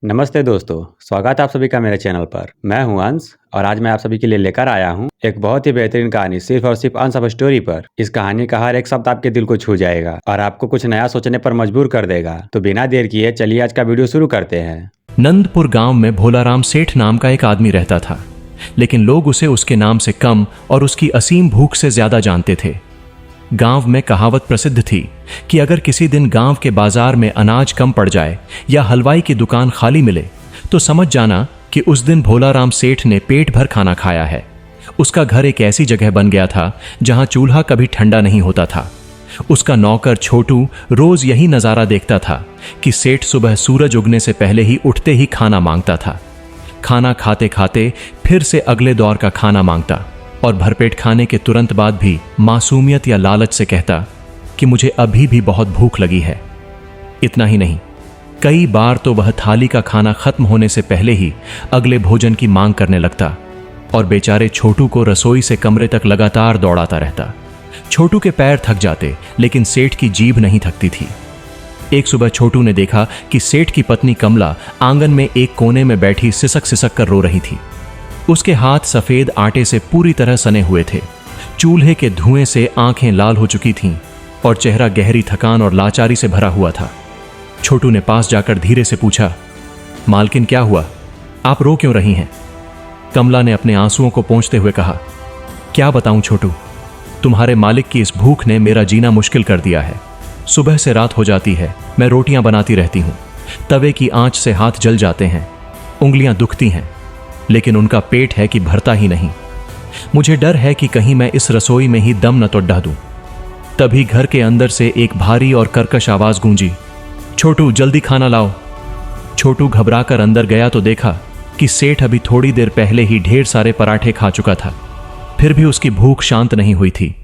नमस्ते दोस्तों, स्वागत है आप सभी का मेरे चैनल पर। मैं हूं अंश और आज मैं आप सभी के लिए लेकर आया हूं एक बहुत ही बेहतरीन कहानी सिर्फ और सिर्फ अंश ऑफ स्टोरी पर। इस कहानी का हर एक शब्द आपके दिल को छू जाएगा और आपको कुछ नया सोचने पर मजबूर कर देगा। तो बिना देर किए चलिए आज का वीडियो शुरू करते हैं। नंदपुर गांव में भोलाराम सेठ नाम का एक आदमी रहता था, लेकिन लोग उसे उसके नाम से कम और उसकी असीम भूख से ज्यादा जानते थे। गांव में कहावत प्रसिद्ध थी कि अगर किसी दिन गांव के बाजार में अनाज कम पड़ जाए या हलवाई की दुकान खाली मिले तो समझ जाना कि उस दिन भोलाराम सेठ ने पेट भर खाना खाया है। उसका घर एक ऐसी जगह बन गया था जहां चूल्हा कभी ठंडा नहीं होता था। उसका नौकर छोटू रोज यही नजारा देखता था कि सेठ सुबह सूरज उगने से पहले ही उठते ही खाना मांगता था। खाना खाते खाते फिर से अगले दौर का खाना मांगता और भरपेट खाने के तुरंत बाद भी मासूमियत या लालच से कहता कि मुझे अभी भी बहुत भूख लगी है। इतना ही नहीं, कई बार तो वह थाली का खाना खत्म होने से पहले ही अगले भोजन की मांग करने लगता और बेचारे छोटू को रसोई से कमरे तक लगातार दौड़ाता रहता। छोटू के पैर थक जाते, लेकिन सेठ की जीभ नहीं थकती थी। एक सुबह छोटू ने देखा कि सेठ की पत्नी कमला आंगन में एक कोने में बैठी सिसक सिसक कर रो रही थी। उसके हाथ सफेद आटे से पूरी तरह सने हुए थे। चूल्हे के धुएं से आंखें लाल हो चुकी थीं और चेहरा गहरी थकान और लाचारी से भरा हुआ था। छोटू ने पास जाकर धीरे से पूछा, मालकिन क्या हुआ, आप रो क्यों रही हैं? कमला ने अपने आंसुओं को पोंछते हुए कहा, क्या बताऊं छोटू, तुम्हारे मालिक की इस भूख ने मेरा जीना मुश्किल कर दिया है। सुबह से रात हो जाती है, मैं रोटियां बनाती रहती हूं। तवे की आंच से हाथ जल जाते हैं, उंगलियां दुखती हैं, लेकिन उनका पेट है कि भरता ही नहीं। मुझे डर है कि कहीं मैं इस रसोई में ही दम न तो डह दूं। तभी घर के अंदर से एक भारी और कर्कश आवाज गूंजी, छोटू जल्दी खाना लाओ। छोटू घबराकर अंदर गया तो देखा कि सेठ अभी थोड़ी देर पहले ही ढेर सारे पराठे खा चुका था। फिर भी उसकी भूख शांत नहीं हुई थी।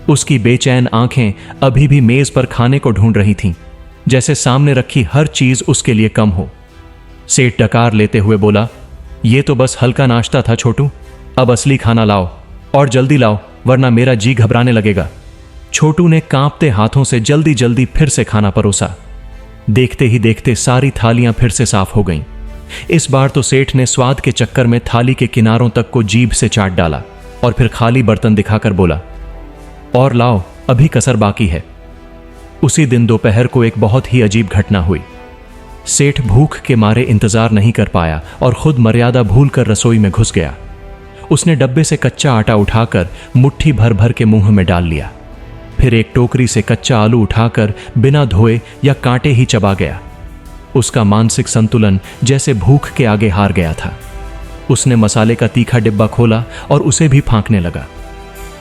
उसकी बेचैन आंखें अभी भी मेज पर खाने को ढूंढ रही थीं, जैसे सामने रखी हर चीज उसके लिए कम हो। सेठ डकार लेते हुए बोला, ये तो बस हल्का नाश्ता था छोटू, अब असली खाना लाओ और जल्दी लाओ, वरना मेरा जी घबराने लगेगा। छोटू ने कांपते हाथों से जल्दी जल्दी फिर से खाना परोसा। देखते ही देखते सारी थालियां फिर से साफ हो गईं। इस बार तो सेठ ने स्वाद के चक्कर में थाली के किनारों तक को जीभ से चाट डाला और फिर खाली बर्तन दिखाकर बोला, और लाओ, अभी कसर बाकी है। उसी दिन दोपहर को एक बहुत ही अजीब घटना हुई। सेठ भूख के मारे इंतजार नहीं कर पाया और खुद मर्यादा भूलकर रसोई में घुस गया। उसने डब्बे से कच्चा आटा उठाकर मुट्ठी भर भर के मुंह में डाल लिया। फिर एक टोकरी से कच्चा आलू उठाकर बिना धोए या कांटे ही चबा गया। उसका मानसिक संतुलन जैसे भूख के आगे हार गया था। उसने मसाले का तीखा डिब्बा खोला और उसे भी फांकने लगा।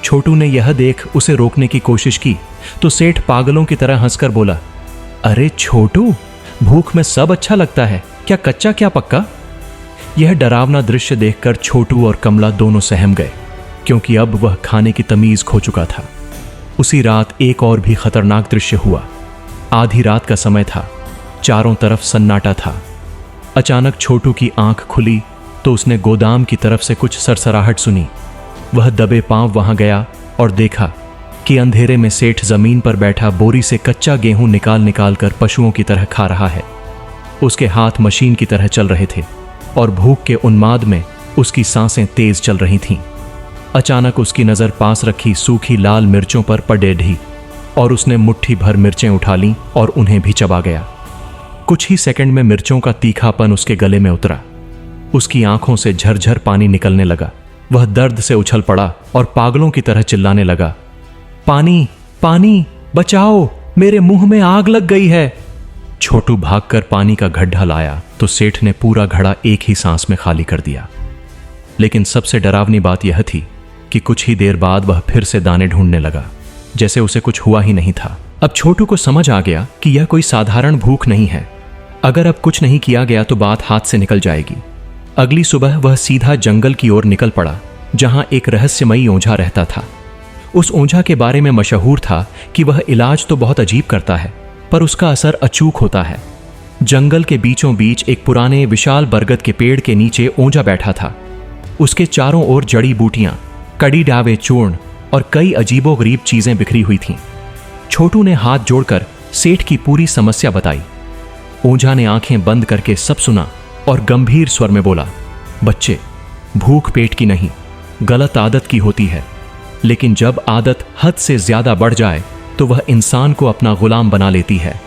छोटू ने यह देख उसे रोकने की कोशिश की तो सेठ पागलों की तरह हंसकर बोला, अरे छोटू, भूख में सब अच्छा लगता है, क्या कच्चा क्या पक्का। यह डरावना दृश्य देखकर छोटू और कमला दोनों सहम गए, क्योंकि अब वह खाने की तमीज खो चुका था। उसी रात एक और भी खतरनाक दृश्य हुआ। आधी रात का समय था, चारों तरफ सन्नाटा था। अचानक छोटू की आंख खुली तो उसने गोदाम की तरफ से कुछ सरसराहट सुनी। वह दबे पांव वहां गया और देखा कि अंधेरे में सेठ जमीन पर बैठा बोरी से कच्चा गेहूं निकाल निकाल कर पशुओं की तरह खा रहा है। उसके हाथ मशीन की तरह चल रहे थे और भूख के उन्माद में उसकी सांसें तेज चल रही थीं। अचानक उसकी नजर पास रखी सूखी लाल मिर्चों पर पड़ ढी और उसने मुट्ठी भर मिर्चें उठा लीं और उन्हें भी चबा गया। कुछ ही सेकंड में मिर्चों का तीखापन उसके गले में उतरा। उसकी आंखों से झरझर पानी निकलने लगा। वह दर्द से उछल पड़ा और पागलों की तरह चिल्लाने लगा, पानी, पानी, बचाओ, मेरे मुंह में आग लग गई है। छोटू भागकर पानी का गड्ढा लाया तो सेठ ने पूरा घड़ा एक ही सांस में खाली कर दिया। लेकिन सबसे डरावनी बात यह थी कि कुछ ही देर बाद वह फिर से दाने ढूंढने लगा, जैसे उसे कुछ हुआ ही नहीं था। अब छोटू को समझ आ गया कि यह कोई साधारण भूख नहीं है। अगर अब कुछ नहीं किया गया तो बात हाथ से निकल जाएगी। अगली सुबह वह सीधा जंगल की ओर निकल पड़ा, जहां एक रहस्यमयी ओंझा रहता था। उस ओंझा के बारे में मशहूर था कि वह इलाज तो बहुत अजीब करता है, पर उसका असर अचूक होता है। जंगल के बीचों बीच एक पुराने विशाल बरगद के पेड़ के नीचे ओंझा बैठा था। उसके चारों ओर जड़ी बूटियां, कड़ी डावे चूर्ण और कई अजीबोगरीब चीजें बिखरी हुई थीं। छोटू ने हाथ जोड़कर सेठ की पूरी समस्या बताई। ओझा ने आंखें बंद करके सब सुना और गंभीर स्वर में बोला, बच्चे, भूख पेट की नहीं, गलत आदत की होती है, लेकिन जब आदत हद से ज्यादा बढ़ जाए तो वह इंसान को अपना गुलाम बना लेती है।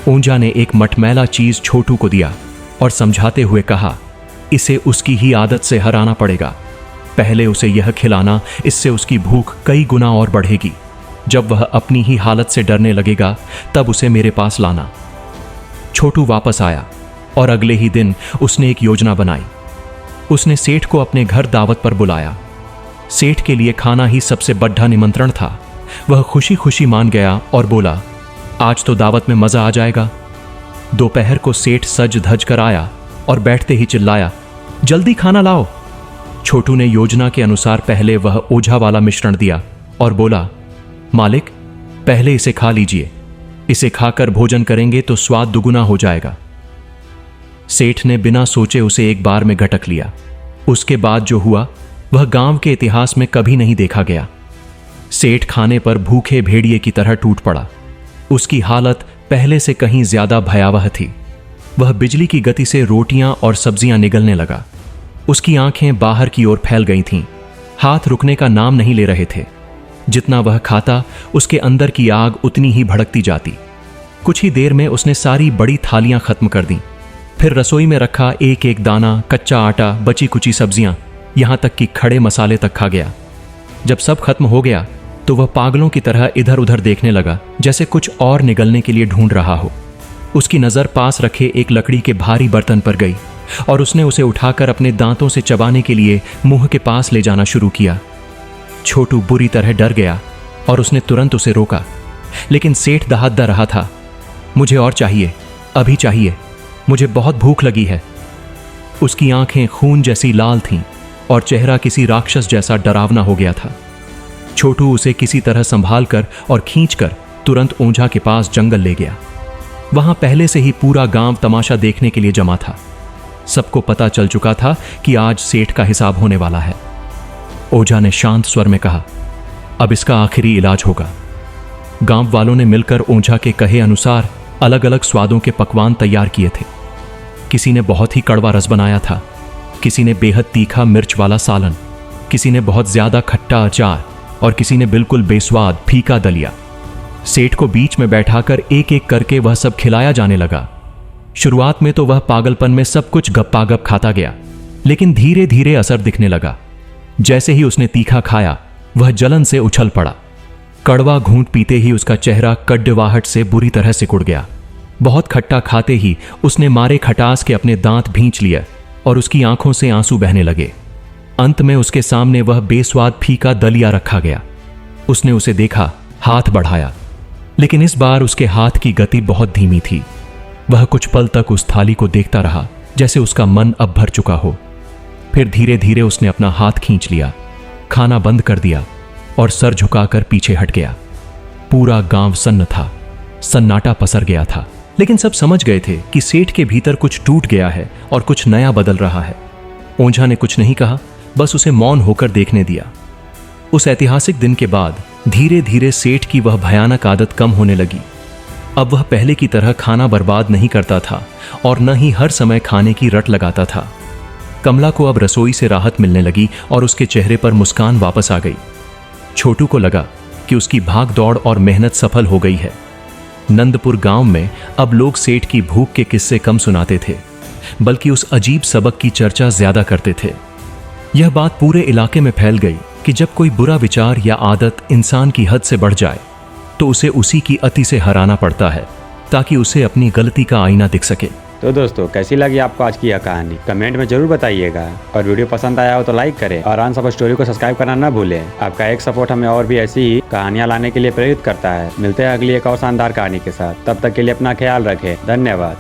ओझा ने एक मटमैला चीज छोटू को दिया और समझाते हुए कहा, इसे उसकी ही आदत से हराना पड़ेगा। पहले उसे यह खिलाना, इससे उसकी भूख कई गुना और बढ़ेगी। जब वह अपनी ही हालत से डरने लगेगा तब उसे मेरे पास लाना। छोटू वापस आया और अगले ही दिन उसने एक योजना बनाई। उसने सेठ को अपने घर दावत पर बुलाया। सेठ के लिए खाना ही सबसे बड़ा निमंत्रण था। वह खुशी खुशी मान गया और बोला, आज तो दावत में मजा आ जाएगा। दोपहर को सेठ सज धज कर आया और बैठते ही चिल्लाया, जल्दी खाना लाओ। छोटू ने योजना के अनुसार पहले वह ओझा वाला मिश्रण दिया और बोला, मालिक, पहले इसे खा लीजिए, इसे खाकर भोजन करेंगे तो स्वाद दुगुना हो जाएगा। सेठ ने बिना सोचे उसे एक बार में घटक लिया। उसके बाद जो हुआ वह गांव के इतिहास में कभी नहीं देखा गया। सेठ खाने पर भूखे भेड़िए की तरह टूट पड़ा। उसकी हालत पहले से कहीं ज्यादा भयावह थी। वह बिजली की गति से रोटियां और सब्जियां निगलने लगा। उसकी आंखें बाहर की ओर फैल गई थीं। हाथ रुकने का नाम नहीं ले रहे थे। जितना वह खाता उसके अंदर की आग उतनी ही भड़कती जाती। कुछ ही देर में उसने सारी बड़ी थालियां खत्म कर दी। फिर रसोई में रखा एक एक दाना, कच्चा आटा, बची कुची सब्जियां, यहां तक कि खड़े मसाले तक खा गया। जब सब खत्म हो गया तो वह पागलों की तरह इधर उधर देखने लगा, जैसे कुछ और निगलने के लिए ढूंढ रहा हो। उसकी नजर पास रखे एक लकड़ी के भारी बर्तन पर गई और उसने उसे उठाकर अपने दांतों से चबाने के लिए मुंह के पास ले जाना शुरू किया। छोटू बुरी तरह डर गया और उसने तुरंत उसे रोका, लेकिन सेठ दहाड़ा रहा था, मुझे और चाहिए, अभी चाहिए, मुझे बहुत भूख लगी है। उसकी आंखें खून जैसी लाल थीं और चेहरा किसी राक्षस जैसा डरावना हो गया था। छोटू उसे किसी तरह संभाल कर और खींचकर तुरंत ओझा के पास जंगल ले गया। वहां पहले से ही पूरा गांव तमाशा देखने के लिए जमा था। सबको पता चल चुका था कि आज सेठ का हिसाब होने वाला है। ओझा ने शांत स्वर में कहा, अब इसका आखिरी इलाज होगा। गांव वालों ने मिलकर ओझा के कहे अनुसार अलग अलग स्वादों के पकवान तैयार किए थे। किसी ने बहुत ही कड़वा रस बनाया था, किसी ने बेहद तीखा मिर्च वाला सालन, किसी ने बहुत ज्यादा खट्टा अचार और किसी ने बिल्कुल बेस्वाद फीका दलिया। सेठ को बीच में बैठाकर एक एक करके वह सब खिलाया जाने लगा। शुरुआत में तो वह पागलपन में सब कुछ गप्पागप खाता गया, लेकिन धीरे धीरे असर दिखने लगा। जैसे ही उसने तीखा खाया वह जलन से उछल पड़ा। कड़वा घूंट पीते ही उसका चेहरा कड्डवाहट से बुरी तरह सिकुड़ गया। बहुत खट्टा खाते ही उसने मारे खटास के अपने दांत भींच लिए और उसकी आंखों से आंसू बहने लगे। अंत में उसके सामने वह बेस्वाद फीका दलिया रखा गया। उसने उसे देखा, हाथ बढ़ाया, लेकिन इस बार उसके हाथ की गति बहुत धीमी थी। वह कुछ पल तक उस थाली को देखता रहा, जैसे उसका मन अब भर चुका हो। फिर धीरे धीरे उसने अपना हाथ खींच लिया, खाना बंद कर दिया और सर झुकाकर पीछे हट गया। पूरा गांव सन्न था, सन्नाटा पसर गया था, लेकिन सब समझ गए थे कि सेठ के भीतर कुछ टूट गया है और कुछ नया बदल रहा है। ओझा ने कुछ नहीं कहा, बस उसे मौन होकर देखने दिया। उस ऐतिहासिक दिन के बाद धीरे धीरे सेठ की वह भयानक आदत कम होने लगी। अब वह पहले की तरह खाना बर्बाद नहीं करता था और न ही हर समय खाने की रट लगाता था। कमला को अब रसोई से राहत मिलने लगी और उसके चेहरे पर मुस्कान वापस आ गई। छोटू को लगा कि उसकी भाग दौड़ और मेहनत सफल हो गई है। नंदपुर गांव में अब लोग सेठ की भूख के किस्से कम सुनाते थे, बल्कि उस अजीब सबक की चर्चा ज्यादा करते थे। यह बात पूरे इलाके में फैल गई कि जब कोई बुरा विचार या आदत इंसान की हद से बढ़ जाए तो उसे उसी की अति से हराना पड़ता है, ताकि उसे अपनी गलती का आईना दिख सके। तो दोस्तों, कैसी लगी आपको आज की यह कहानी? कमेंट में जरूर बताइएगा और वीडियो पसंद आया हो तो लाइक करें और आन सब स्टोरी को सब्सक्राइब करना न भूलें। आपका एक सपोर्ट हमें और भी ऐसी ही कहानियां लाने के लिए प्रेरित करता है। मिलते हैं अगली एक और शानदार कहानी के साथ। तब तक के लिए अपना ख्याल रखें। धन्यवाद।